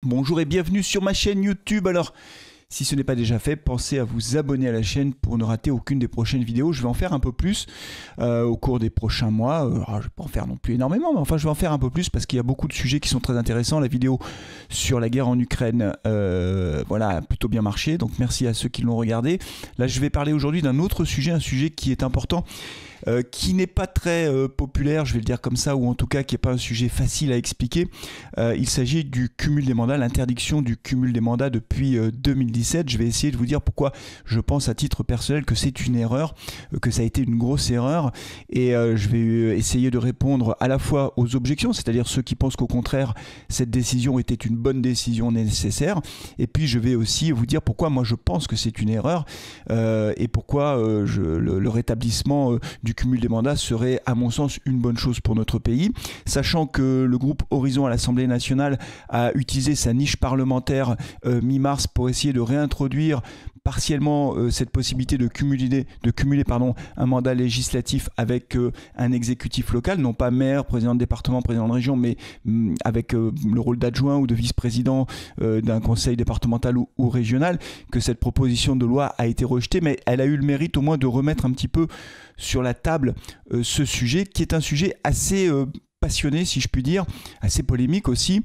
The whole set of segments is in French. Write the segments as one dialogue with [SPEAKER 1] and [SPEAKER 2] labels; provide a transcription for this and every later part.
[SPEAKER 1] Bonjour et bienvenue sur ma chaîne YouTube. Alors, si ce n'est pas déjà fait, pensez à vous abonner à la chaîne pour ne rater aucune des prochaines vidéos. Je vais en faire un peu plus au cours des prochains mois. Alors, je ne vais pas en faire non plus énormément, mais enfin, je vais en faire un peu plus parce qu'il y a beaucoup de sujets qui sont très intéressants. La vidéo sur la guerre en Ukraine, voilà, a plutôt bien marché. Donc, merci à ceux qui l'ont regardé. Là, je vais parler aujourd'hui d'un autre sujet, un sujet qui est important. Qui n'est pas très populaire, je vais le dire comme ça, ou en tout cas qui n'est pas un sujet facile à expliquer. Il s'agit du cumul des mandats, l'interdiction du cumul des mandats depuis 2017. Je vais essayer de vous dire pourquoi je pense à titre personnel que c'est une erreur, que ça a été une grosse erreur, et je vais essayer de répondre à la fois aux objections, c'est-à-dire ceux qui pensent qu'au contraire cette décision était une bonne décision nécessaire, et puis je vais aussi vous dire pourquoi moi je pense que c'est une erreur, et pourquoi le rétablissement du cumul des mandats serait à mon sens une bonne chose pour notre pays, sachant que le groupe Horizon à l'Assemblée nationale a utilisé sa niche parlementaire mi-mars pour essayer de réintroduire partiellement cette possibilité de cumuler un mandat législatif avec un exécutif local, non pas maire, président de département, président de région, mais avec le rôle d'adjoint ou de vice-président d'un conseil départemental ou régional, que cette proposition de loi a été rejetée, mais elle a eu le mérite au moins de remettre un petit peu sur la table ce sujet, qui est un sujet assez passionné, si je puis dire, assez polémique aussi,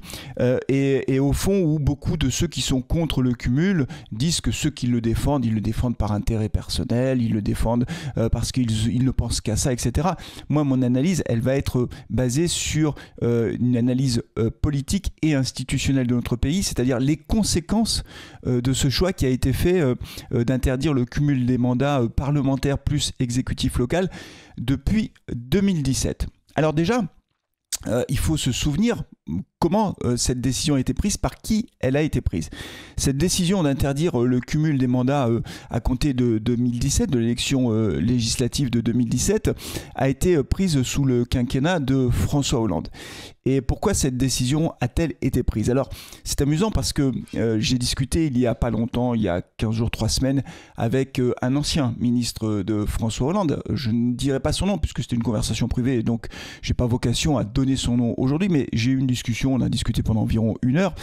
[SPEAKER 1] et au fond où beaucoup de ceux qui sont contre le cumul disent que ceux qui le défendent, ils le défendent par intérêt personnel, ils le défendent parce qu'ils ne pensent qu'à ça, etc. Moi, mon analyse, elle va être basée sur une analyse politique et institutionnelle de notre pays, c'est-à-dire les conséquences de ce choix qui a été fait d'interdire le cumul des mandats parlementaires plus exécutif local depuis 2017. Alors déjà, il faut se souvenir comment cette décision a été prise, par qui elle a été prise. Cette décision d'interdire le cumul des mandats à compter de 2017, de l'élection législative de 2017, a été prise sous le quinquennat de François Hollande. Et pourquoi cette décision a-t-elle été prise? Alors, c'est amusant parce que j'ai discuté il y a pas longtemps, il y a 15 jours, 3 semaines, avec un ancien ministre de François Hollande. Je ne dirai pas son nom puisque c'était une conversation privée, donc j'ai pas vocation à donner son nom aujourd'hui, mais j'ai eu une discussion, on a discuté pendant environ 1 heure,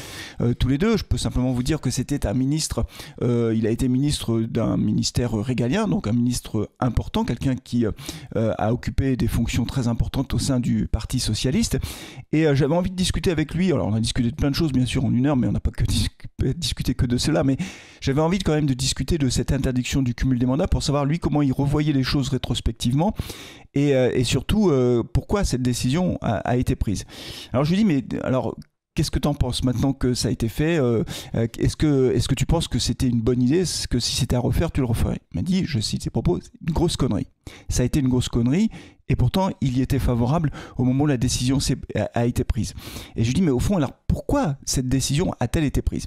[SPEAKER 1] tous les deux. Je peux simplement vous dire que c'était un ministre, il a été ministre d'un ministère régalien, donc un ministre important, quelqu'un qui a occupé des fonctions très importantes au sein du Parti socialiste. Et j'avais envie de discuter avec lui. Alors on a discuté de plein de choses bien sûr en 1 heure, mais on n'a pas que discuté que de cela. Mais j'avais envie quand même de discuter de cette interdiction du cumul des mandats pour savoir lui comment il revoyait les choses rétrospectivement et surtout pourquoi cette décision a été prise. Alors je lui dis mais alors qu'est-ce que tu en penses maintenant que ça a été fait? Est-ce que tu penses que c'était une bonne idée? Est-ce que si c'était à refaire, tu le referais? Il m'a dit, je cite ses propos, c'est une grosse connerie. Ça a été une grosse connerie et pourtant il y était favorable au moment où la décision a été prise. Et je lui dis mais au fond alors pourquoi cette décision a-t-elle été prise?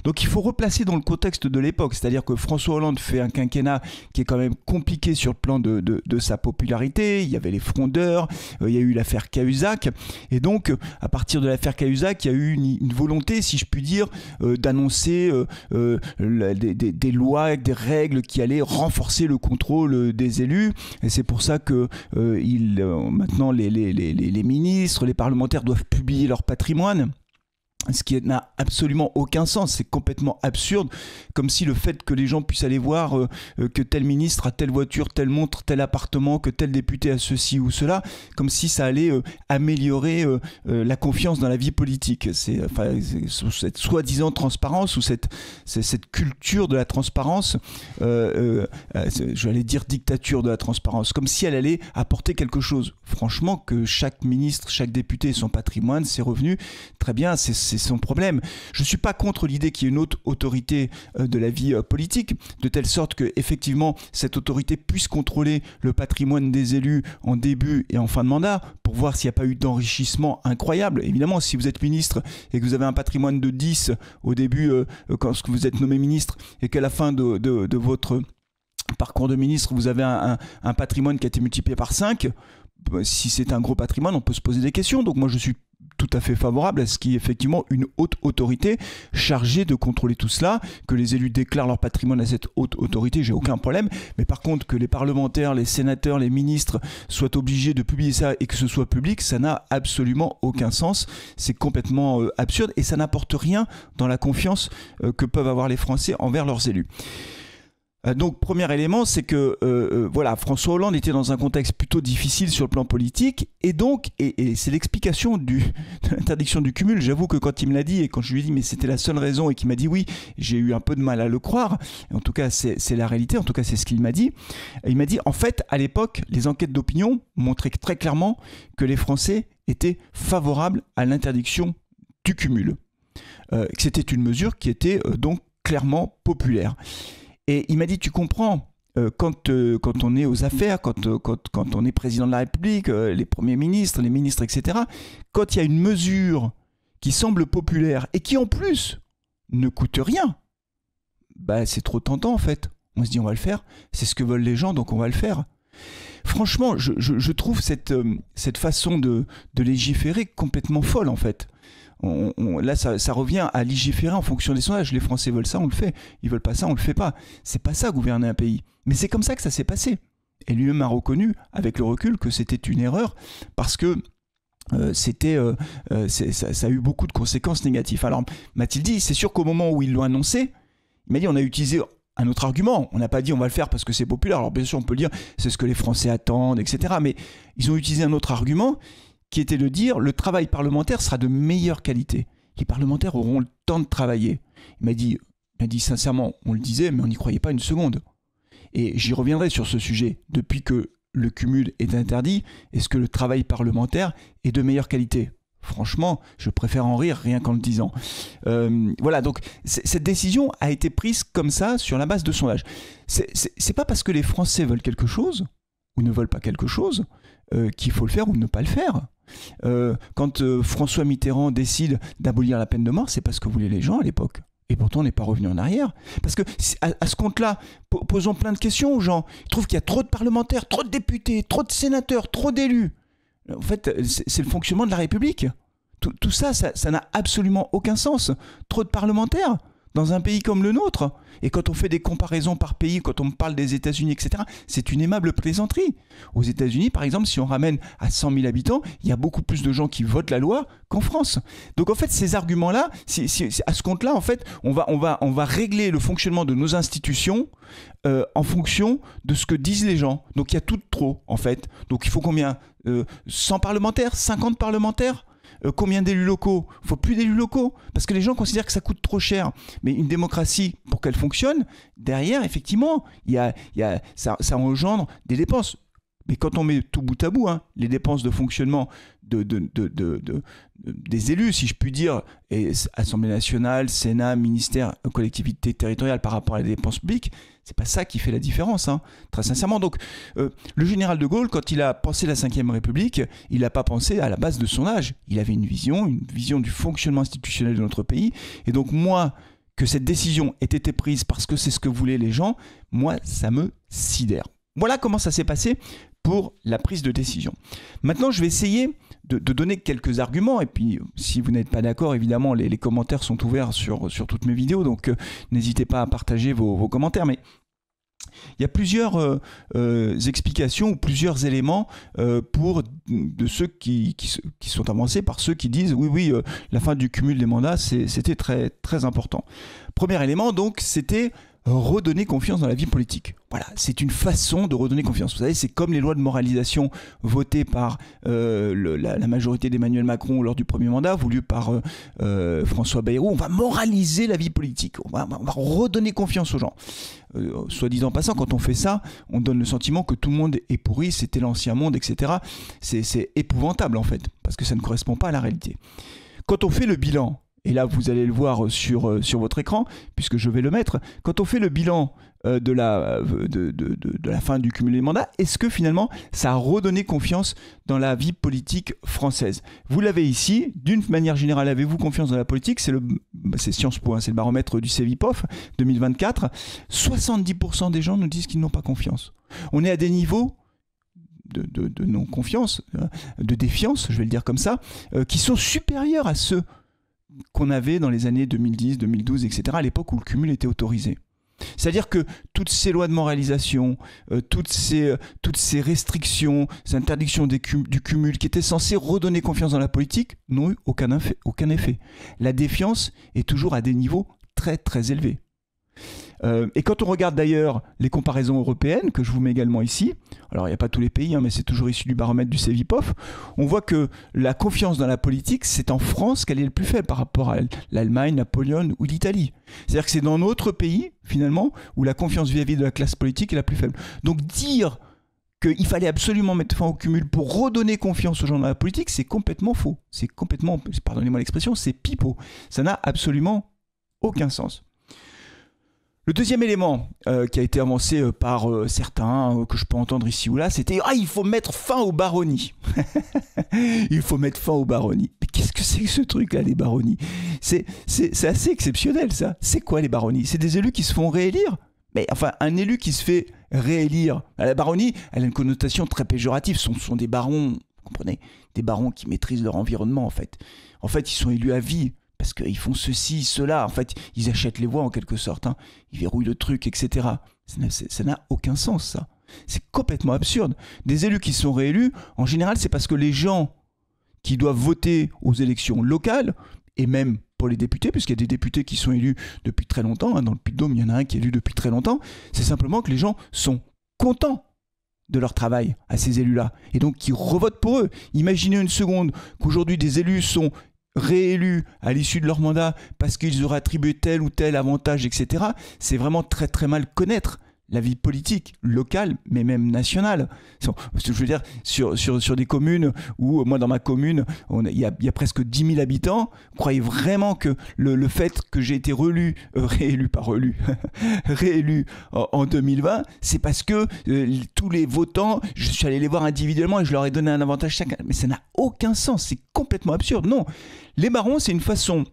[SPEAKER 1] Donc il faut replacer dans le contexte de l'époque, c'est-à-dire que François Hollande fait un quinquennat qui est quand même compliqué sur le plan de sa popularité. Il y avait les frondeurs, il y a eu l'affaire Cahuzac, et donc à partir de l'affaire Cahuzac il y a eu une volonté, si je puis dire, d'annoncer des lois, des règles qui allaient renforcer le contrôle des élus. Et c'est pour ça que maintenant les ministres, les parlementaires doivent publier leur patrimoine. Ce qui n'a absolument aucun sens, c'est complètement absurde, comme si le fait que les gens puissent aller voir que tel ministre a telle voiture, telle montre, tel appartement, que tel député a ceci ou cela, comme si ça allait améliorer la confiance dans la vie politique. C'est cette soi-disant transparence ou cette culture de la transparence, j'allais dire dictature de la transparence, comme si elle allait apporter quelque chose. Franchement, que chaque ministre, chaque député ait son patrimoine, ses revenus, très bien, c'est son problème. Je ne suis pas contre l'idée qu'il y ait une autre autorité de la vie politique, de telle sorte que effectivement cette autorité puisse contrôler le patrimoine des élus en début et en fin de mandat pour voir s'il n'y a pas eu d'enrichissement incroyable. Évidemment, si vous êtes ministre et que vous avez un patrimoine de 10 au début quand vous êtes nommé ministre et qu'à la fin de votre parcours de ministre, vous avez un patrimoine qui a été multiplié par 5, si c'est un gros patrimoine, on peut se poser des questions. Donc moi je suis tout à fait favorable à ce qui est effectivement une haute autorité chargée de contrôler tout cela, que les élus déclarent leur patrimoine à cette haute autorité, j'ai aucun problème, mais par contre que les parlementaires, les sénateurs, les ministres soient obligés de publier ça et que ce soit public, ça n'a absolument aucun sens, c'est complètement absurde et ça n'apporte rien dans la confiance que peuvent avoir les Français envers leurs élus. Donc, premier élément, c'est que voilà, François Hollande était dans un contexte plutôt difficile sur le plan politique, et donc, et c'est l'explication de l'interdiction du cumul. J'avoue que quand il me l'a dit, et quand je lui ai dit, mais c'était la seule raison, et qu'il m'a dit oui, j'ai eu un peu de mal à le croire. En tout cas, c'est la réalité, en tout cas, c'est ce qu'il m'a dit. Il m'a dit, en fait, à l'époque, les enquêtes d'opinion montraient très clairement que les Français étaient favorables à l'interdiction du cumul. Que c'était une mesure qui était donc clairement populaire. Et il m'a dit, tu comprends, quand on est aux affaires, quand on est président de la République, les premiers ministres, les ministres, etc., quand il y a une mesure qui semble populaire et qui en plus ne coûte rien, bah, c'est trop tentant en fait. On se dit on va le faire, c'est ce que veulent les gens, donc on va le faire. Franchement, je trouve cette façon de légiférer complètement folle en fait. Là, ça revient à légiférer en fonction des sondages. Les Français veulent ça, on le fait. Ils veulent pas ça, on le fait pas. C'est pas ça, gouverner un pays. Mais c'est comme ça que ça s'est passé. Et lui-même a reconnu, avec le recul, que c'était une erreur parce que ça a eu beaucoup de conséquences négatives. Alors, m'a-t-il dit, c'est sûr qu'au moment où ils l'ont annoncé, il m'a dit, on a utilisé un autre argument. On n'a pas dit on va le faire parce que c'est populaire. Alors, bien sûr, on peut dire c'est ce que les Français attendent, etc. Mais ils ont utilisé un autre argument qui était de dire le travail parlementaire sera de meilleure qualité. Les parlementaires auront le temps de travailler. Il m'a dit sincèrement, on le disait, mais on n'y croyait pas une seconde. Et j'y reviendrai sur ce sujet. Depuis que le cumul est interdit, est-ce que le travail parlementaire est de meilleure qualité ? Franchement, je préfère en rire rien qu'en le disant. Voilà, donc cette décision a été prise comme ça sur la base de sondages. C'est pas parce que les Français veulent quelque chose ou ne veulent pas quelque chose qu'il faut le faire ou ne pas le faire. Quand François Mitterrand décide d'abolir la peine de mort, c'est parce que voulaient les gens à l'époque. Et pourtant, on n'est pas revenu en arrière. Parce que à ce compte-là, posons plein de questions aux gens. Ils trouvent qu'il y a trop de parlementaires, trop de députés, trop de sénateurs, trop d'élus. En fait, c'est le fonctionnement de la République. Tout ça n'a absolument aucun sens. Trop de parlementaires dans un pays comme le nôtre. Et quand on fait des comparaisons par pays, quand on parle des États-Unis, etc., c'est une aimable plaisanterie. Aux États-Unis, par exemple, si on ramène à 100 000 habitants, il y a beaucoup plus de gens qui votent la loi qu'en France. Donc en fait, ces arguments-là, à ce compte-là, en fait, on va régler le fonctionnement de nos institutions en fonction de ce que disent les gens. Donc il y a tout de trop, en fait. Donc il faut combien 100 parlementaires 50 parlementaires combien d'élus locaux ? Il ne faut plus d'élus locaux parce que les gens considèrent que ça coûte trop cher. Mais une démocratie, pour qu'elle fonctionne, derrière, effectivement, ça engendre des dépenses. Mais quand on met tout bout à bout, les dépenses de fonctionnement des élus, si je puis dire, et Assemblée nationale, Sénat, ministère, collectivité territoriale par rapport à les dépenses publiques, c'est pas ça qui fait la différence, très sincèrement. Donc, le général de Gaulle, quand il a pensé la Ve République, il n'a pas pensé à la base de son âge. Il avait une vision du fonctionnement institutionnel de notre pays. Et donc, moi, que cette décision ait été prise parce que c'est ce que voulaient les gens, moi, ça me sidère. Voilà comment ça s'est passé pour la prise de décision. Maintenant, je vais essayer de donner quelques arguments, et puis si vous n'êtes pas d'accord, évidemment, les commentaires sont ouverts sur toutes mes vidéos, donc n'hésitez pas à partager vos commentaires, mais il y a plusieurs explications ou plusieurs éléments de ceux qui sont avancés par ceux qui disent oui, la fin du cumul des mandats, c'était très, très important. Premier élément, donc, c'était redonner confiance dans la vie politique. Voilà, c'est une façon de redonner confiance. Vous savez, c'est comme les lois de moralisation votées par la majorité d'Emmanuel Macron lors du premier mandat, voulues par François Bayrou. On va moraliser la vie politique. On va redonner confiance aux gens. Soit dit en passant, quand on fait ça, on donne le sentiment que tout le monde est pourri, c'était l'ancien monde, etc. C'est épouvantable en fait, parce que ça ne correspond pas à la réalité. Quand on fait le bilan, et là vous allez le voir sur votre écran, puisque je vais le mettre, quand on fait le bilan de la fin du cumul des mandats, est-ce que finalement ça a redonné confiance dans la vie politique française? Vous l'avez ici, d'une manière générale, avez-vous confiance dans la politique? C'est Sciences Po, c'est le baromètre du Cevipof 2024. 70% des gens nous disent qu'ils n'ont pas confiance. On est à des niveaux de non-confiance, de défiance, je vais le dire comme ça, qui sont supérieurs à ceux qu'on avait dans les années 2010, 2012, etc., à l'époque où le cumul était autorisé. C'est-à-dire que toutes ces lois de moralisation, toutes ces restrictions, ces interdictions du cumul qui étaient censées redonner confiance dans la politique n'ont eu aucun effet. La défiance est toujours à des niveaux très très élevés. Et quand on regarde d'ailleurs les comparaisons européennes, que je vous mets également ici, alors il n'y a pas tous les pays, mais c'est toujours issu du baromètre du Cevipof, on voit que la confiance dans la politique, c'est en France qu'elle est le plus faible par rapport à l'Allemagne, la Pologne ou l'Italie. C'est-à-dire que c'est dans notre pays, finalement, où la confiance vis-à-vis de la classe politique est la plus faible. Donc dire qu'il fallait absolument mettre fin au cumul pour redonner confiance aux gens dans la politique, c'est complètement faux. C'est complètement, pardonnez-moi l'expression, c'est pipeau. Ça n'a absolument aucun sens. Le deuxième élément qui a été avancé par certains, que je peux entendre ici ou là, c'était « Ah, il faut mettre fin aux baronnies !» Il faut mettre fin aux baronnies. Mais qu'est-ce que c'est que ce truc-là, les baronnies ? C'est assez exceptionnel, ça. C'est quoi, les baronnies ? C'est des élus qui se font réélire ? Mais enfin, un élu qui se fait réélire, la baronnie, elle a une connotation très péjorative. Ce sont des barons, vous comprenez ? Des barons qui maîtrisent leur environnement, en fait. En fait, ils sont élus à vie. Parce qu'ils font ceci, cela. En fait, ils achètent les voix en quelque sorte. Ils verrouillent le truc, etc. Ça n'a aucun sens, ça. C'est complètement absurde. Des élus qui sont réélus, en général, c'est parce que les gens qui doivent voter aux élections locales, et même pour les députés, puisqu'il y a des députés qui sont élus depuis très longtemps, dans le Puy-de-Dôme, il y en a un qui est élu depuis très longtemps, c'est simplement que les gens sont contents de leur travail à ces élus-là, et donc qui revotent pour eux. Imaginez une seconde qu'aujourd'hui des élus sont réélus à l'issue de leur mandat parce qu'ils auraient attribué tel ou tel avantage, etc. C'est vraiment très très mal connaître la vie politique locale, mais même nationale. Je veux dire, sur des communes où, moi dans ma commune, il y a presque 10 000 habitants, vous croyez vraiment que le fait que j'ai été réélu en 2020, c'est parce que tous les votants, je suis allé les voir individuellement et je leur ai donné un avantage chacun. Mais ça n'a aucun sens, c'est complètement absurde. Non, les barons, c'est une façon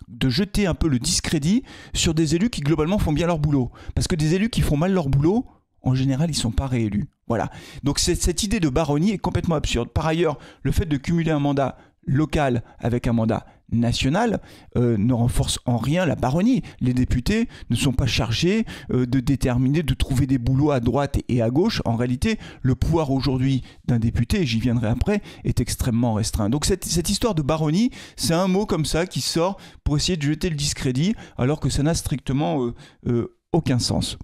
[SPEAKER 1] de jeter un peu le discrédit sur des élus qui globalement font bien leur boulot. Parce que des élus qui font mal leur boulot, en général, ils ne sont pas réélus. Voilà. Donc cette idée de baronnie est complètement absurde. Par ailleurs, le fait de cumuler un mandat local avec un mandat national ne renforce en rien la baronnie. Les députés ne sont pas chargés de déterminer, de trouver des boulots à droite et à gauche. En réalité, le pouvoir aujourd'hui d'un député, et j'y viendrai après, est extrêmement restreint. Donc cette histoire de baronnie, c'est un mot comme ça qui sort pour essayer de jeter le discrédit, alors que ça n'a strictement aucun sens.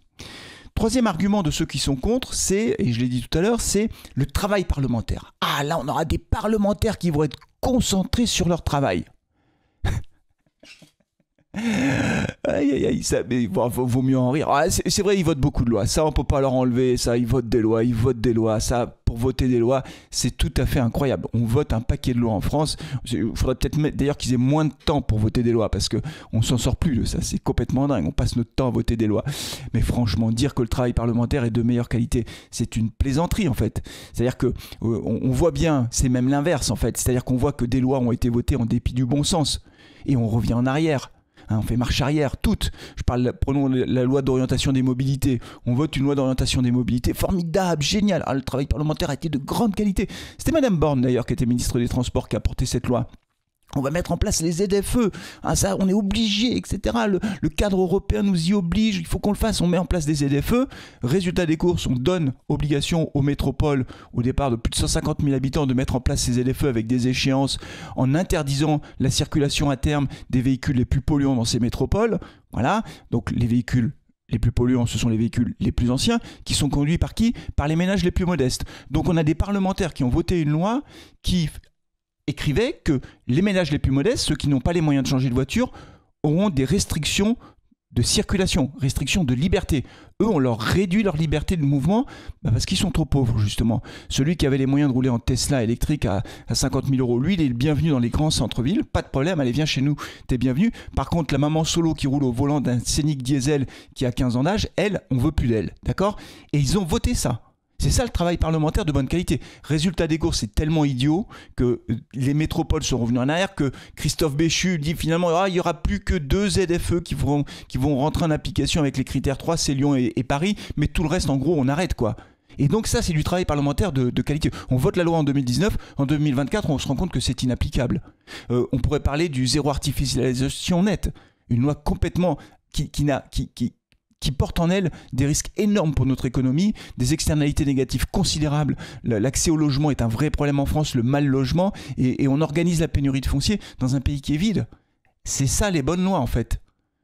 [SPEAKER 1] Troisième argument de ceux qui sont contre, c'est, et je l'ai dit tout à l'heure, c'est le travail parlementaire. Ah, là, on aura des parlementaires qui vont être concentrés sur leur travail. Aïe, aïe, aïe, ça, mais vaut mieux en rire. Ah, c'est vrai, ils votent beaucoup de lois. Ça, on peut pas leur enlever. Ça, ils votent des lois. Ça, pour voter des lois, c'est tout à fait incroyable. On vote un paquet de lois en France. Il faudrait peut-être d'ailleurs qu'ils aient moins de temps pour voter des lois, parce que on s'en sort plus de ça. C'est complètement dingue. On passe notre temps à voter des lois. Mais franchement, dire que le travail parlementaire est de meilleure qualité, c'est une plaisanterie en fait. C'est-à-dire que on voit bien, c'est même l'inverse en fait. C'est-à-dire qu'on voit que des lois ont été votées en dépit du bon sens, et on revient en arrière. On fait marche arrière, toutes. Prenons la loi d'orientation des mobilités. On vote une loi d'orientation des mobilités formidable, génial. Le travail parlementaire a été de grande qualité. C'était Madame Borne d'ailleurs qui était ministre des Transports qui a porté cette loi. On va mettre en place les ZFE, ça, on est obligé, etc. Le cadre européen nous y oblige, il faut qu'on le fasse, on met en place des ZFE. Résultat des courses, on donne obligation aux métropoles, au départ de plus de 150 000 habitants, de mettre en place ces ZFE avec des échéances, en interdisant la circulation à terme des véhicules les plus polluants dans ces métropoles. Voilà, donc les véhicules les plus polluants, ce sont les véhicules les plus anciens, qui sont conduits par qui ? Par les ménages les plus modestes. Donc on a des parlementaires qui ont voté une loi qui écrivait que les ménages les plus modestes, ceux qui n'ont pas les moyens de changer de voiture, auront des restrictions de circulation, restrictions de liberté. Eux, on leur réduit leur liberté de mouvement parce qu'ils sont trop pauvres, justement. Celui qui avait les moyens de rouler en Tesla électrique à 50 000 €, lui, il est le bienvenu dans les grands centres-villes. Pas de problème, allez, viens chez nous, t'es bienvenu. Par contre, la maman solo qui roule au volant d'un Scénic diesel qui a 15 ans d'âge, elle, on veut plus d'elle, d'accord ? Et ils ont voté ça. C'est ça le travail parlementaire de bonne qualité. Résultat des courses, c'est tellement idiot que les métropoles sont revenus en arrière, que Christophe Béchu dit finalement il n'y aura plus que 2 ZFE qui vont rentrer en application avec les critères 3, c'est Lyon et Paris, mais tout le reste en gros on arrête quoi. Et donc ça, c'est du travail parlementaire de qualité. On vote la loi en 2019, en 2024, on se rend compte que c'est inapplicable. On pourrait parler du zéro artificialisation nette, une loi complètement qui porte en elle des risques énormes pour notre économie, des externalités négatives considérables. L'accès au logement est un vrai problème en France, le mal logement, et on organise la pénurie de foncier dans un pays qui est vide. C'est ça les bonnes lois en fait.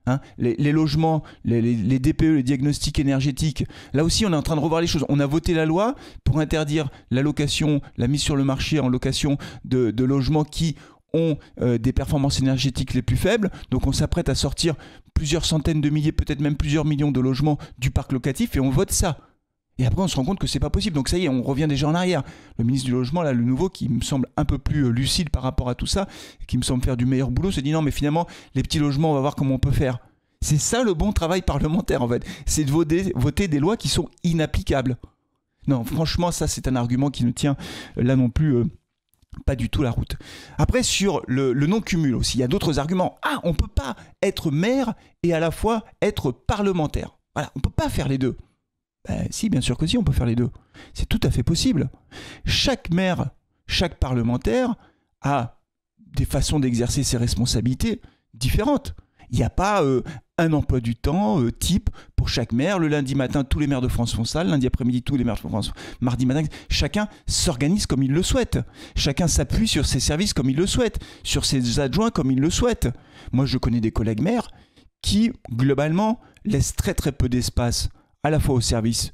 [SPEAKER 1] Hein, les logements, les DPE, les diagnostics énergétiques, là aussi on est en train de revoir les choses. On a voté la loi pour interdire la location, la mise sur le marché en location de logements qui ont des performances énergétiques les plus faibles. Donc on s'apprête à sortir plusieurs centaines de milliers, peut-être même plusieurs millions de logements du parc locatif et on vote ça. Et après on se rend compte que c'est pas possible. Donc ça y est, on revient déjà en arrière. Le ministre du Logement, là, le nouveau, qui me semble un peu plus lucide par rapport à tout ça, qui me semble faire du meilleur boulot, se dit non mais finalement les petits logements, on va voir comment on peut faire. C'est ça le bon travail parlementaire en fait. C'est de voter des lois qui sont inapplicables. Non, franchement, ça c'est un argument qui ne tient là non plus pas du tout la route. Après, sur le non-cumul aussi, il y a d'autres arguments. Ah, on ne peut pas être maire et à la fois être parlementaire. Voilà, on ne peut pas faire les deux. Ben, si, bien sûr que si, on peut faire les deux. C'est tout à fait possible. Chaque maire, chaque parlementaire a des façons d'exercer ses responsabilités différentes. Il n'y a pas un emploi du temps type pour chaque maire. Le lundi matin, tous les maires de France font ça. Le lundi après-midi, tous les maires de France. Mardi matin, chacun s'organise comme il le souhaite. Chacun s'appuie sur ses services comme il le souhaite, sur ses adjoints comme il le souhaite. Moi, je connais des collègues maires qui, globalement, laissent très très peu d'espace à la fois aux services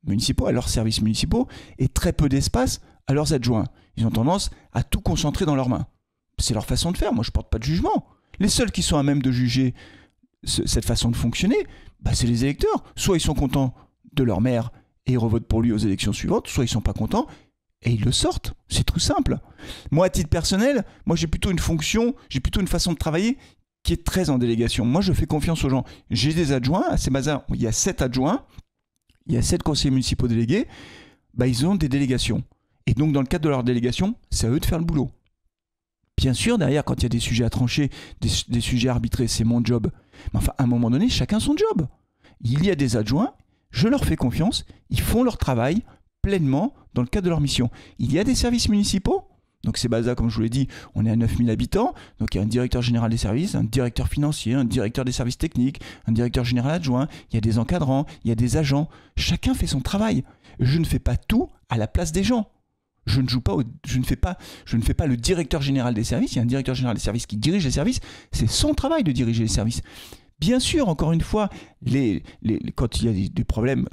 [SPEAKER 1] municipaux, à leurs services municipaux, et très peu d'espace à leurs adjoints. Ils ont tendance à tout concentrer dans leurs mains. C'est leur façon de faire. Moi, je ne porte pas de jugement. Les seuls qui sont à même de juger cette façon de fonctionner, bah, c'est les électeurs. Soit ils sont contents de leur maire et ils revotent pour lui aux élections suivantes, soit ils ne sont pas contents et ils le sortent. C'est tout simple. Moi, à titre personnel, j'ai plutôt une fonction, j'ai plutôt une façon de travailler qui est très en délégation. Moi, je fais confiance aux gens. J'ai des adjoints. À ces bazars, il y a 7 adjoints, il y a 7 conseillers municipaux délégués. Bah, ils ont des délégations. Et donc, dans le cadre de leur délégation, c'est à eux de faire le boulot. Bien sûr, derrière, quand il y a des sujets à trancher, des sujets à arbitrer, c'est mon job. Mais enfin, à un moment donné, chacun son job. Il y a des adjoints, je leur fais confiance, ils font leur travail pleinement dans le cadre de leur mission. Il y a des services municipaux. Donc c'est basé, comme je vous l'ai dit, on est à 9000 habitants, donc il y a un directeur général des services, un directeur financier, un directeur des services techniques, un directeur général adjoint, il y a des encadrants, il y a des agents. Chacun fait son travail. Je ne fais pas tout à la place des gens. Je ne fais pas le directeur général des services. Il y a un directeur général des services qui dirige les services. C'est son travail de diriger les services. Bien sûr, encore une fois, quand il y a des problèmes,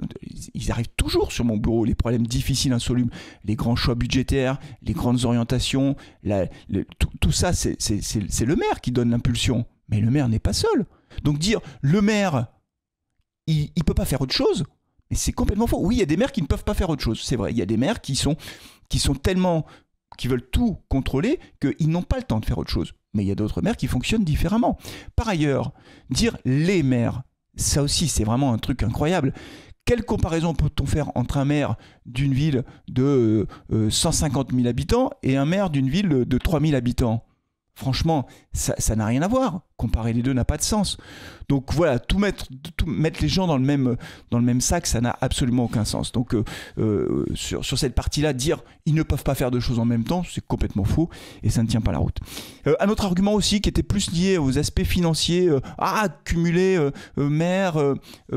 [SPEAKER 1] ils arrivent toujours sur mon bureau, les problèmes difficiles, insolubles, les grands choix budgétaires, les grandes orientations, tout ça, c'est le maire qui donne l'impulsion. Mais le maire n'est pas seul. Donc dire, le maire, il ne peut pas faire autre chose, mais c'est complètement faux. Oui, il y a des maires qui ne peuvent pas faire autre chose, c'est vrai. Il y a des maires qui veulent tout contrôler, qu'ils n'ont pas le temps de faire autre chose. Mais il y a d'autres maires qui fonctionnent différemment. Par ailleurs, dire les maires, ça aussi c'est vraiment un truc incroyable. Quelle comparaison peut-on faire entre un maire d'une ville de 150 000 habitants et un maire d'une ville de 3 000 habitants ? Franchement, ça n'a rien à voir. Comparer les deux n'a pas de sens. Donc voilà, tout mettre les gens dans le même sac, ça n'a absolument aucun sens. Donc sur cette partie-là, dire ils ne peuvent pas faire deux choses en même temps, c'est complètement faux et ça ne tient pas la route. Un autre argument aussi qui était plus lié aux aspects financiers, cumuler maire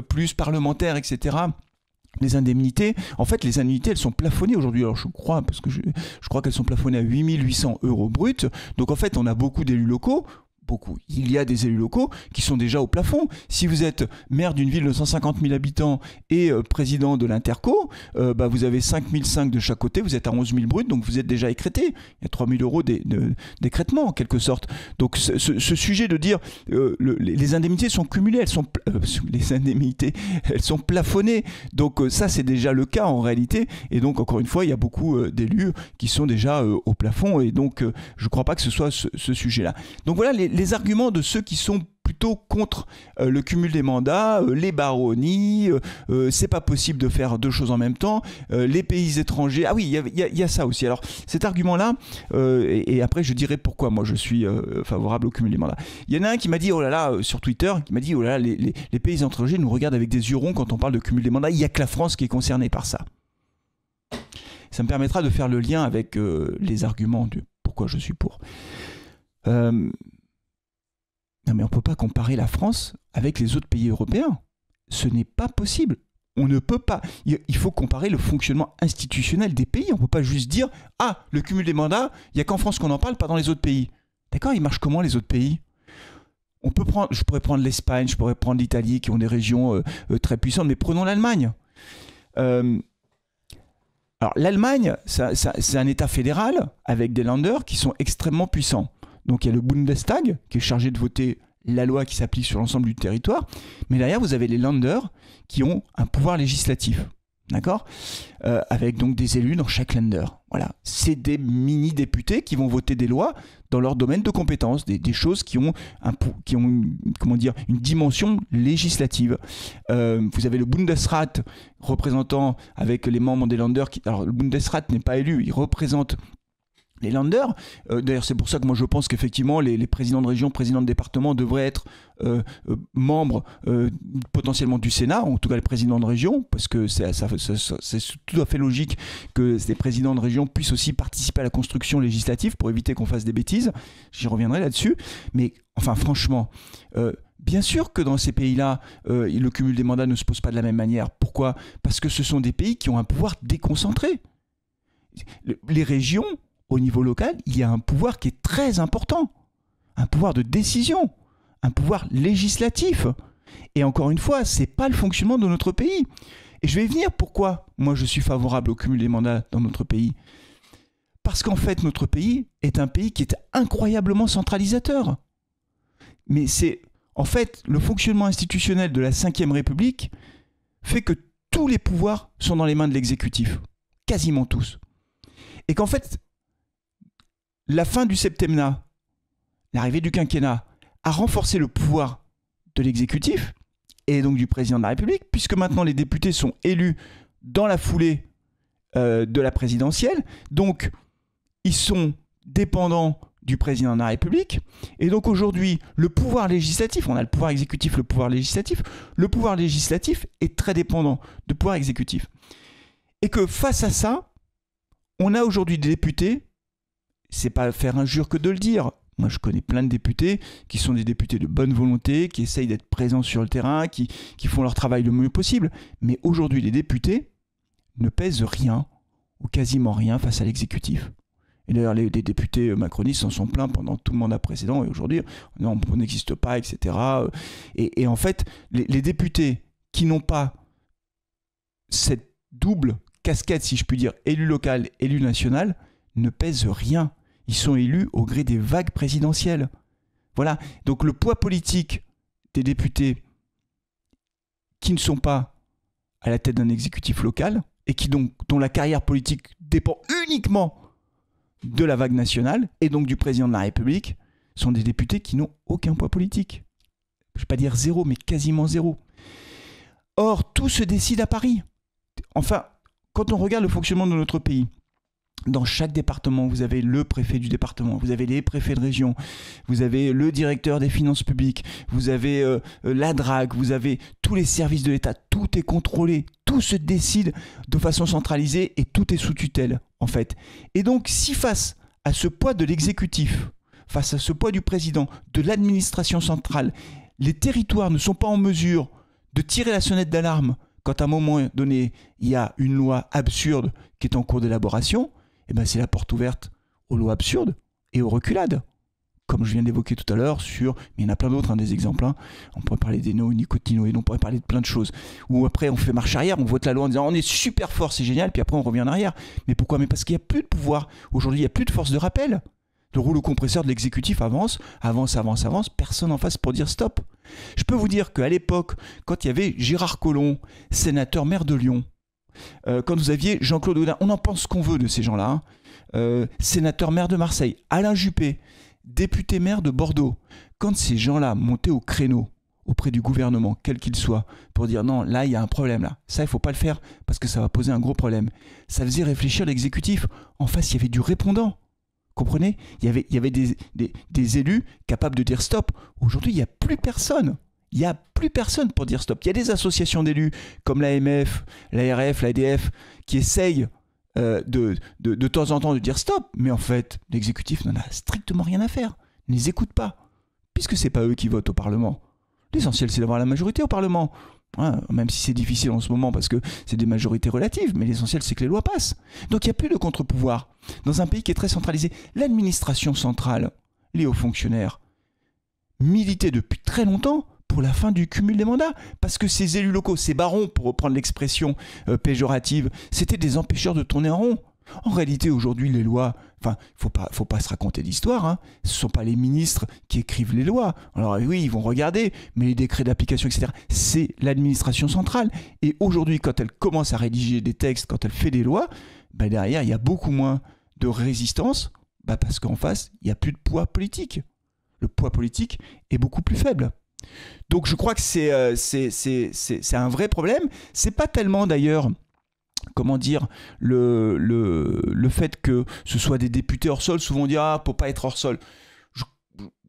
[SPEAKER 1] plus parlementaire, etc. Les indemnités, en fait, les indemnités, elles sont plafonnées aujourd'hui. Alors, je crois qu'elles sont plafonnées à 8 800 € bruts. Donc, en fait, on a beaucoup d'élus locaux. Il y a des élus locaux qui sont déjà au plafond. Si vous êtes maire d'une ville de 150 000 habitants et président de l'Interco, vous avez 5 500 de chaque côté, vous êtes à 11 000 bruts, donc vous êtes déjà écrété. Il y a 3 000 € d'écrêtement en quelque sorte. Donc ce sujet de dire les indemnités sont cumulées, les indemnités, elles sont plafonnées. Donc ça c'est déjà le cas en réalité. Et donc encore une fois, il y a beaucoup d'élus qui sont déjà au plafond. Et donc je ne crois pas que ce soit ce sujet-là. Donc voilà les arguments de ceux qui sont plutôt contre le cumul des mandats, les baronnies, c'est pas possible de faire deux choses en même temps, les pays étrangers. Ah oui, il y a ça aussi. Alors cet argument-là, et après je dirai pourquoi moi je suis favorable au cumul des mandats. Il y en a un qui m'a dit, oh là là, sur Twitter, qui m'a dit, oh là là, les pays étrangers nous regardent avec des yeux ronds quand on parle de cumul des mandats. Il n'y a que la France qui est concernée par ça. ça me permettra de faire le lien avec les arguments de pourquoi je suis pour. Non mais on ne peut pas comparer la France avec les autres pays européens. Ce n'est pas possible. On ne peut pas. Il faut comparer le fonctionnement institutionnel des pays. On ne peut pas juste dire « Ah, le cumul des mandats, il n'y a qu'en France qu'on en parle, pas dans les autres pays. » D'accord, ils marchent comment les autres pays ? Je pourrais prendre l'Espagne, je pourrais prendre l'Italie, qui ont des régions très puissantes, mais prenons l'Allemagne. Alors l'Allemagne, c'est un État fédéral avec des Länder qui sont extrêmement puissants. Donc il y a le Bundestag qui est chargé de voter la loi qui s'applique sur l'ensemble du territoire, mais derrière vous avez les Länder qui ont un pouvoir législatif, d'accord, avec donc des élus dans chaque Länder. Voilà, c'est des mini-députés qui vont voter des lois dans leur domaine de compétences, des choses qui ont comment dire, une dimension législative. Vous avez le Bundesrat représentant avec les membres des Länder. Alors le Bundesrat n'est pas élu, il représente les Länder. D'ailleurs, c'est pour ça que moi je pense qu'effectivement les présidents de région, présidents de département devraient être membres potentiellement du Sénat, en tout cas le président de région, parce que c'est tout à fait logique que ces présidents de région puissent aussi participer à la construction législative pour éviter qu'on fasse des bêtises. J'y reviendrai là-dessus. Mais enfin, franchement, bien sûr que dans ces pays-là, le cumul des mandats ne se pose pas de la même manière. Pourquoi ? Parce que ce sont des pays qui ont un pouvoir déconcentré. Les régions, au niveau local, il y a un pouvoir qui est très important, un pouvoir de décision, un pouvoir législatif. Et encore une fois, ce n'est pas le fonctionnement de notre pays. Et je vais venir pourquoi moi je suis favorable au cumul des mandats dans notre pays. Parce qu'en fait, notre pays est un pays qui est incroyablement centralisateur. Mais c'est, en fait, le fonctionnement institutionnel de la Ve République fait que tous les pouvoirs sont dans les mains de l'exécutif. Quasiment tous. Et qu'en fait, la fin du septennat, l'arrivée du quinquennat, a renforcé le pouvoir de l'exécutif et donc du président de la République, puisque maintenant les députés sont élus dans la foulée de la présidentielle. Donc, ils sont dépendants du président de la République. Et donc aujourd'hui, le pouvoir législatif, on a le pouvoir exécutif, le pouvoir législatif est très dépendant du pouvoir exécutif. Et que face à ça, on a aujourd'hui des députés, c'est pas faire injure que de le dire. Moi, je connais plein de députés qui sont des députés de bonne volonté, qui essayent d'être présents sur le terrain, qui font leur travail le mieux possible. Mais aujourd'hui, les députés ne pèsent rien, ou quasiment rien, face à l'exécutif. Et d'ailleurs, les députés macronistes s'en sont plaints pendant tout le mandat précédent, et aujourd'hui, non, on n'existe pas, etc. Et en fait, les députés qui n'ont pas cette double casquette, si je puis dire, élu local, élu national, ne pèsent rien. Ils sont élus au gré des vagues présidentielles. Voilà. Donc le poids politique des députés qui ne sont pas à la tête d'un exécutif local et dont la carrière politique dépend uniquement de la vague nationale et donc du président de la République sont des députés qui n'ont aucun poids politique. Je ne vais pas dire zéro, mais quasiment zéro. Or, tout se décide à Paris. Enfin, quand on regarde le fonctionnement de notre pays, dans chaque département, vous avez le préfet du département, vous avez les préfets de région, vous avez le directeur des finances publiques, vous avez la DRAC, vous avez tous les services de l'État, tout est contrôlé, tout se décide de façon centralisée et tout est sous tutelle, en fait. Et donc, si face à ce poids de l'exécutif, face à ce poids du président, de l'administration centrale, les territoires ne sont pas en mesure de tirer la sonnette d'alarme quand à un moment donné, il y a une loi absurde qui est en cours d'élaboration, eh ben c'est la porte ouverte aux lois absurdes et aux reculades. Comme je viens d'évoquer tout à l'heure mais il y en a plein d'autres, des exemples. On pourrait parler des néonicotinoïdes, on pourrait parler de plein de choses. Ou après, on fait marche arrière, on vote la loi en disant on est super fort, c'est génial, puis après on revient en arrière. Mais pourquoi ? Mais parce qu'il n'y a plus de pouvoir. Aujourd'hui, il n'y a plus de force de rappel. Le rouleau compresseur de l'exécutif avance, personne n'en face pour dire stop. Je peux vous dire qu'à l'époque, quand il y avait Gérard Collomb, sénateur maire de Lyon, quand vous aviez Jean-Claude Gaudin, on en pense qu'on veut de ces gens-là, sénateur maire de Marseille, Alain Juppé, député maire de Bordeaux, quand ces gens-là montaient au créneau auprès du gouvernement, quel qu'il soit, pour dire non, là il y a un problème, là, ça il ne faut pas le faire parce que ça va poser un gros problème, ça faisait réfléchir l'exécutif. En face, il y avait du répondant. Comprenez ? Il y avait des élus capables de dire stop. Aujourd'hui, il n'y a plus personne. Il n'y a plus personne pour dire stop. Il y a des associations d'élus comme l'AMF, l'ARF, l'ADF qui essayent de temps en temps de dire stop, mais en fait, l'exécutif n'en a strictement rien à faire. Ne les écoute pas, puisque c'est pas eux qui votent au Parlement. L'essentiel, c'est d'avoir la majorité au Parlement. Ouais, même si c'est difficile en ce moment parce que c'est des majorités relatives, mais l'essentiel, c'est que les lois passent. Donc il n'y a plus de contre-pouvoir. Dans un pays qui est très centralisé, l'administration centrale, les hauts fonctionnaires, militaient depuis très longtemps pour la fin du cumul des mandats, parce que ces élus locaux, ces barons, pour reprendre l'expression péjorative, c'était des empêcheurs de tourner en rond. En réalité, aujourd'hui, les lois, enfin, faut pas se raconter d'histoire, hein. Ce ne sont pas les ministres qui écrivent les lois. Alors oui, ils vont regarder, mais les décrets d'application, etc., c'est l'administration centrale. Et aujourd'hui, quand elle commence à rédiger des textes, quand elle fait des lois, bah derrière, il y a beaucoup moins de résistance, bah parce qu'en face, il n'y a plus de poids politique. Le poids politique est beaucoup plus faible. Donc je crois que c'est un vrai problème. C'est pas tellement d'ailleurs, comment dire, le fait que ce soit des députés hors sol. Souvent on dit ah, pour pas être hors sol.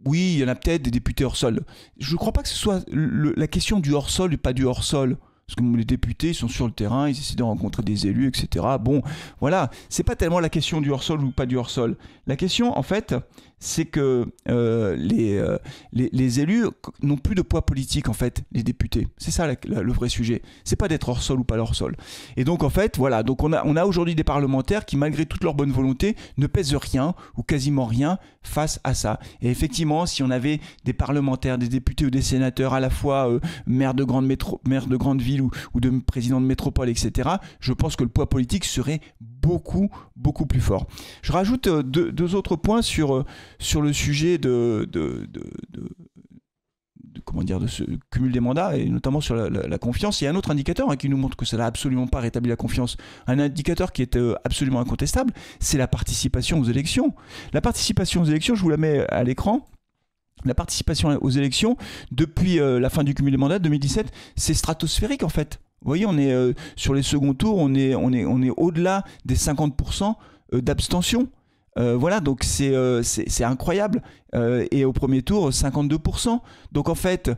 [SPEAKER 1] Oui, il y en a peut-être des députés hors sol. Je ne crois pas que ce soit la question du hors sol et pas du hors sol. Parce que les députés, ils sont sur le terrain, ils essaient de rencontrer des élus, etc. Bon, voilà, c'est pas tellement la question du hors-sol ou pas du hors-sol. La question, en fait, c'est que les élus n'ont plus de poids politique, en fait, les députés. C'est ça le vrai sujet. C'est pas d'être hors-sol ou pas hors-sol. Et donc, en fait, voilà, donc on a aujourd'hui des parlementaires qui, malgré toute leur bonne volonté, ne pèsent rien ou quasiment rien face à ça. Et effectivement, si on avait des parlementaires, des députés ou des sénateurs, à la fois maires de grandes villes ou de présidents de métropole, etc., je pense que le poids politique serait beaucoup plus fort. Je rajoute deux autres points sur le sujet comment dire, de ce cumul des mandats, et notamment sur la confiance. Il y a un autre indicateur qui nous montre que ça n'a absolument pas rétabli la confiance. Un indicateur qui est absolument incontestable, c'est la participation aux élections. La participation aux élections, je vous la mets à l'écran. La participation aux élections, depuis la fin du cumul des mandats, 2017, c'est stratosphérique en fait. Vous voyez, on est sur les seconds tours, on est au-delà des 50% d'abstention. Voilà, donc c'est incroyable. Et au premier tour, 52%. Donc en fait,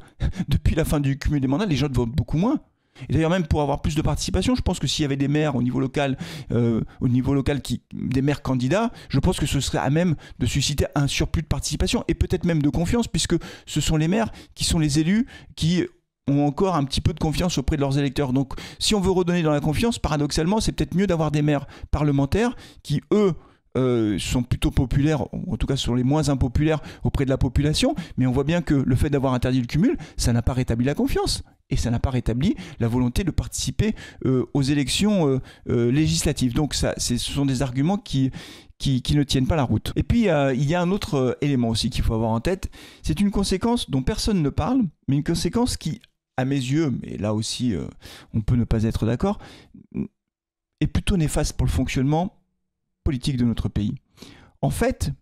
[SPEAKER 1] depuis la fin du cumul des mandats, les gens votent beaucoup moins. Et d'ailleurs, même pour avoir plus de participation, je pense que s'il y avait des maires au niveau local, des maires candidats, je pense que ce serait à même de susciter un surplus de participation et peut-être même de confiance, puisque ce sont les maires qui sont les élus qui ont encore un petit peu de confiance auprès de leurs électeurs. Donc, si on veut redonner dans la confiance, paradoxalement, c'est peut-être mieux d'avoir des maires parlementaires qui, eux, sont plutôt populaires, ou en tout cas sont les moins impopulaires auprès de la population, mais on voit bien que le fait d'avoir interdit le cumul, ça n'a pas rétabli la confiance, et ça n'a pas rétabli la volonté de participer aux élections législatives. Donc ce sont des arguments qui ne tiennent pas la route. Et puis il y a un autre élément aussi qu'il faut avoir en tête, c'est une conséquence dont personne ne parle, mais une conséquence qui, à mes yeux, mais là aussi on peut ne pas être d'accord, est plutôt néfaste pour le fonctionnement politique de notre pays. En fait,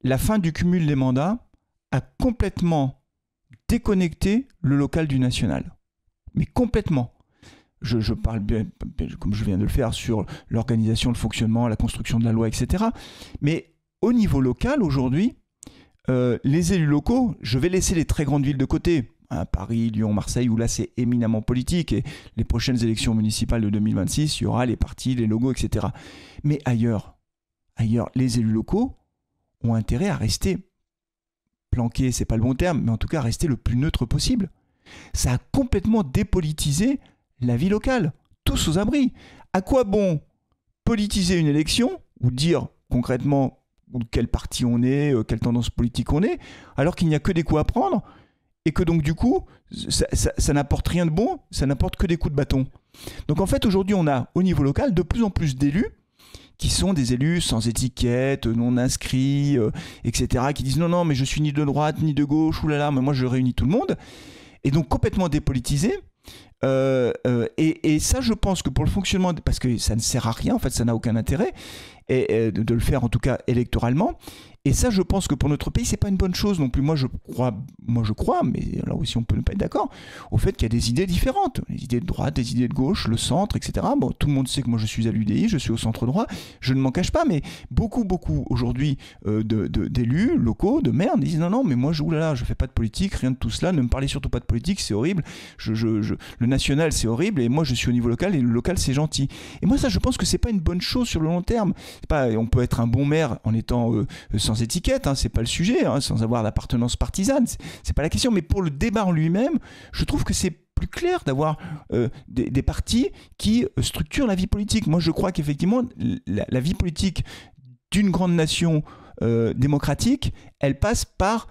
[SPEAKER 1] la fin du cumul des mandats a complètement déconnecté le local du national. Mais complètement. Je parle bien, comme je viens de le faire, sur l'organisation, le fonctionnement, la construction de la loi, etc. Mais au niveau local, aujourd'hui, les élus locaux, je vais laisser les très grandes villes de côté, Paris, Lyon, Marseille, où là c'est éminemment politique, et les prochaines élections municipales de 2026, il y aura les partis, les logos, etc. Mais ailleurs, les élus locaux ont intérêt à rester planqués, c'est pas le bon terme, mais en tout cas à rester le plus neutre possible. Ça a complètement dépolitisé la vie locale, tous aux abris. À quoi bon politiser une élection, ou dire concrètement quel parti on est, quelle tendance politique on est, alors qu'il n'y a que des coups à prendre, et que donc du coup, ça n'apporte rien de bon, ça n'apporte que des coups de bâton. Donc en fait, aujourd'hui, on a au niveau local de plus en plus d'élus qui sont des élus sans étiquette, non inscrits, etc., qui disent non, mais je suis ni de droite, ni de gauche, oulala, mais moi je réunis tout le monde, et donc complètement dépolitisés. Et ça, je pense que pour le fonctionnement, parce que ça ne sert à rien, en fait, ça n'a aucun intérêt, et de le faire en tout cas électoralement. Et ça, je pense que pour notre pays, c'est pas une bonne chose non plus. Moi, je crois, mais là aussi, on peut ne pas être d'accord, au fait qu'il y a des idées différentes. Les idées de droite, des idées de gauche, le centre, etc. Bon, tout le monde sait que moi, je suis à l'UDI, je suis au centre droit, je ne m'en cache pas, mais beaucoup aujourd'hui d'élus locaux, de maires, disent non, mais moi, oulala, je fais pas de politique, rien de tout cela, ne me parlez surtout pas de politique, c'est horrible. Le national c'est horrible et moi je suis au niveau local et le local c'est gentil. Et moi ça je pense que c'est pas une bonne chose sur le long terme. On peut être un bon maire en étant sans étiquette, c'est pas le sujet, sans avoir d'appartenance partisane, c'est pas la question, mais pour le débat en lui-même, je trouve que c'est plus clair d'avoir des partis qui structurent la vie politique. Moi je crois qu'effectivement la vie politique d'une grande nation démocratique, elle passe par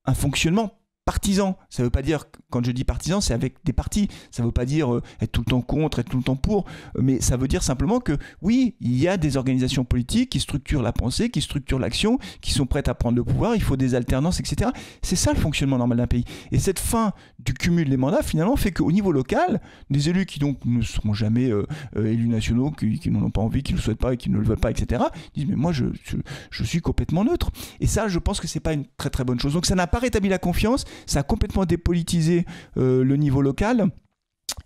[SPEAKER 1] un fonctionnement partisan. Ça ne veut pas dire, quand je dis partisan, c'est avec des partis. Ça ne veut pas dire être tout le temps contre, être tout le temps pour, mais ça veut dire simplement que oui, il y a des organisations politiques qui structurent la pensée, qui structurent l'action, qui sont prêtes à prendre le pouvoir, il faut des alternances, etc. C'est ça le fonctionnement normal d'un pays. Et cette fin du cumul des mandats, finalement, fait qu'au niveau local, des élus qui donc ne seront jamais élus nationaux, qui n'en ont pas envie, qui ne le souhaitent pas et qui ne le veulent pas, etc., disent mais moi je suis complètement neutre. Et ça, je pense que c'est pas une très très bonne chose. Donc ça n'a pas rétabli la confiance. Ça a complètement dépolitisé le niveau local.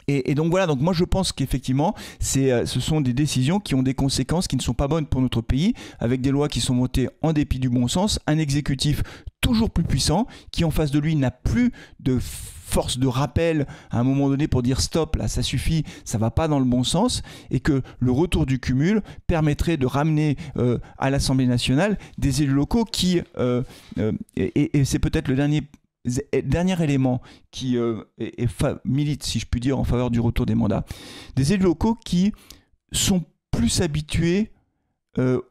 [SPEAKER 1] Et donc voilà, donc moi je pense qu'effectivement ce sont des décisions qui ont des conséquences qui ne sont pas bonnes pour notre pays, avec des lois qui sont votées en dépit du bon sens, un exécutif toujours plus puissant, qui en face de lui n'a plus de force de rappel à un moment donné pour dire stop, là ça suffit, ça va pas dans le bon sens, et que le retour du cumul permettrait de ramener à l'Assemblée nationale des élus locaux qui, et c'est peut-être le dernier élément qui milite, si je puis dire, en faveur du retour des mandats, des élus locaux qui sont plus habitués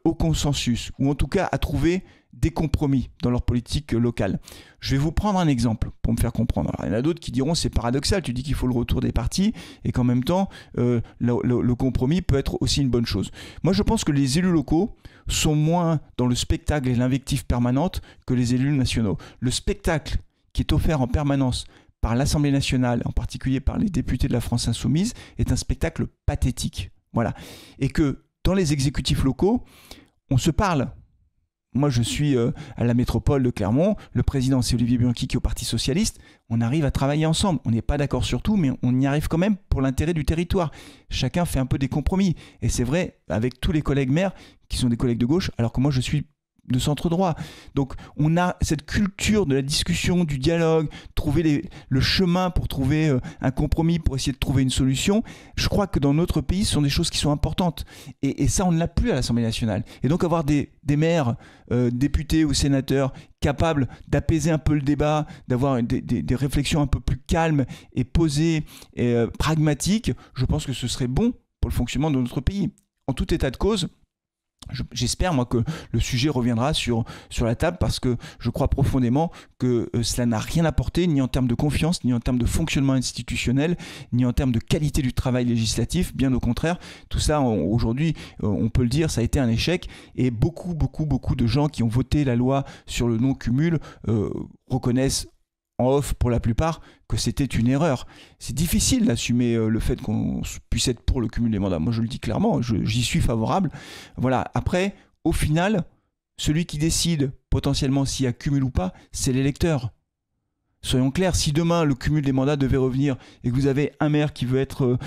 [SPEAKER 1] au consensus, ou en tout cas à trouver des compromis dans leur politique locale. Je vais vous prendre un exemple pour me faire comprendre. Alors, il y en a d'autres qui diront c'est paradoxal, tu dis qu'il faut le retour des partis et qu'en même temps le compromis peut être aussi une bonne chose. Moi je pense que les élus locaux sont moins dans le spectacle et l'invective permanente que les élus nationaux. Le spectacle qui est offert en permanence par l'Assemblée nationale, en particulier par les députés de la France insoumise, est un spectacle pathétique. Voilà. Et que dans les exécutifs locaux, on se parle. Moi, je suis à la métropole de Clermont, le président c'est Olivier Bianchi qui est au Parti Socialiste, on arrive à travailler ensemble. On n'est pas d'accord sur tout, mais on y arrive quand même pour l'intérêt du territoire. Chacun fait un peu des compromis. Et c'est vrai avec tous les collègues maires qui sont des collègues de gauche, alors que moi je suis de centre droit. Donc on a cette culture de la discussion, du dialogue, trouver le chemin pour trouver un compromis, pour essayer de trouver une solution. Je crois que dans notre pays, ce sont des choses qui sont importantes. Et ça, on ne l'a plus à l'Assemblée nationale. Et donc avoir des maires, députés ou sénateurs capables d'apaiser un peu le débat, d'avoir des réflexions un peu plus calmes et posées et pragmatiques, je pense que ce serait bon pour le fonctionnement de notre pays. En tout état de cause, j'espère moi que le sujet reviendra sur la table, parce que je crois profondément que cela n'a rien apporté, ni en termes de confiance, ni en termes de fonctionnement institutionnel, ni en termes de qualité du travail législatif. Bien au contraire, tout ça aujourd'hui, on peut le dire, ça a été un échec, et beaucoup de gens qui ont voté la loi sur le non-cumul reconnaissent en off pour la plupart que c'était une erreur. C'est difficile d'assumer le fait qu'on puisse être pour le cumul des mandats. Moi je le dis clairement, j'y suis favorable. Voilà. Après, au final, celui qui décide potentiellement s'il y a cumul ou pas, c'est l'électeur. Soyons clairs, si demain le cumul des mandats devait revenir et que vous avez un maire qui veut être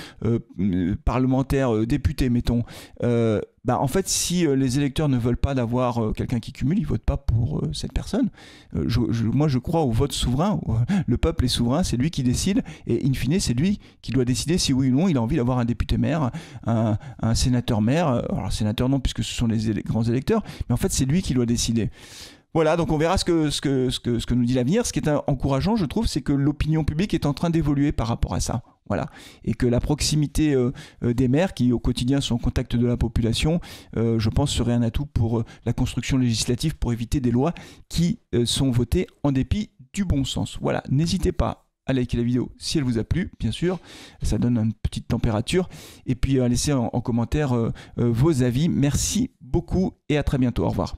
[SPEAKER 1] parlementaire, député, mettons, en fait, si les électeurs ne veulent pas d'avoir quelqu'un qui cumule, ils ne votent pas pour cette personne. Moi, je crois au vote souverain. Le peuple est souverain, c'est lui qui décide. Et in fine, c'est lui qui doit décider si oui ou non il a envie d'avoir un député maire, un sénateur maire. Alors, sénateur non, puisque ce sont les grands électeurs. Mais en fait, c'est lui qui doit décider. Voilà, donc on verra ce que nous dit l'avenir. Ce qui est encourageant, je trouve, c'est que l'opinion publique est en train d'évoluer par rapport à ça. Voilà. Et que la proximité des maires, qui au quotidien sont en contact de la population, je pense serait un atout pour la construction législative, pour éviter des lois qui sont votées en dépit du bon sens. Voilà, n'hésitez pas à liker la vidéo si elle vous a plu, bien sûr, ça donne une petite température, et puis à laisser en commentaire vos avis. Merci beaucoup et à très bientôt, au revoir.